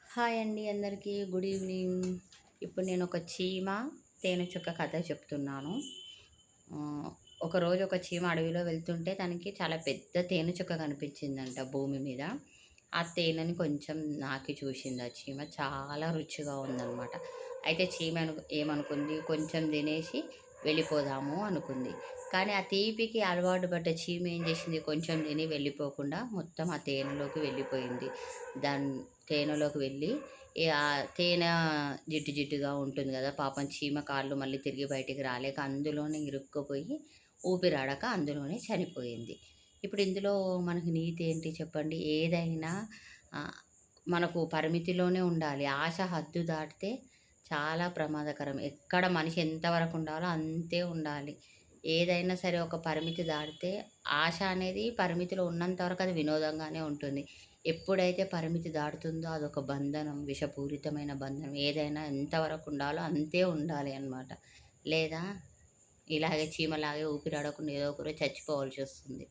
Hi అండి అందరికీ good evening. ఇప్పుడు నేను ఒక చీమ, తేనెచుక్క కథ చెప్తున్నాను. ఒకరోజు ఒక చీమ అడవిలో వెళ్తుంటే తనకి చాలా పెద్ద తేనెచుక్క కనిపించిందంట భూమి మీద. ఆ తేనెని కొంచెం నాకి చూసింది ఆ చీమ. చాలా రుచిగా ఉందనమాట. అయితే చీమ ఏమనుకుంది, కొంచెం తినేసి వెళ్ళిపోదాము అనుకుంది. కానీ ఆ తీపికి అలవాటు పడ్డ చీమ ఏం చేసింది, కొంచెం తిని వెళ్ళిపోకుండా మొత్తం ఆ తేనెలోకి వెళ్ళిపోయింది. దాని తేనెలోకి వెళ్ళి ఆ తేనె జిడ్డు జిడ్డుగా ఉంటుంది కదా, పాపం చీమ కాళ్ళు మళ్ళీ తిరిగి బయటికి రాలేక అందులోనే ఇరుక్కుపోయి ఊపిరాడక అందులోనే చనిపోయింది. ఇప్పుడు ఇందులో మనకి నీతి ఏంటి చెప్పండి? ఏదైనా ఆ, మనకు పరిమితిలోనే ఉండాలి. ఆశ హద్దు దాటితే చాలా ప్రమాదకరం. ఎక్కడ మనిషి ఎంతవరకు ఉండాలో అంతే ఉండాలి. ఏదైనా సరే ఒక పరిమితి దాటితే ఆశ అనేది పరిమితిలో ఉన్నంత వరకు అది వినోదంగానే ఉంటుంది. ఎప్పుడైతే పరిమితి దాటుతుందో అదొక బంధనం, విషపూరితమైన బంధనం. ఏదైనా ఎంతవరకు ఉండాలో అంతే ఉండాలి అన్నమాట. లేదా ఇలాగే చీమలాగే ఊపిరాడకుండా ఏదో ఒక రోజు చచ్చిపోవాల్సొస్తుంది.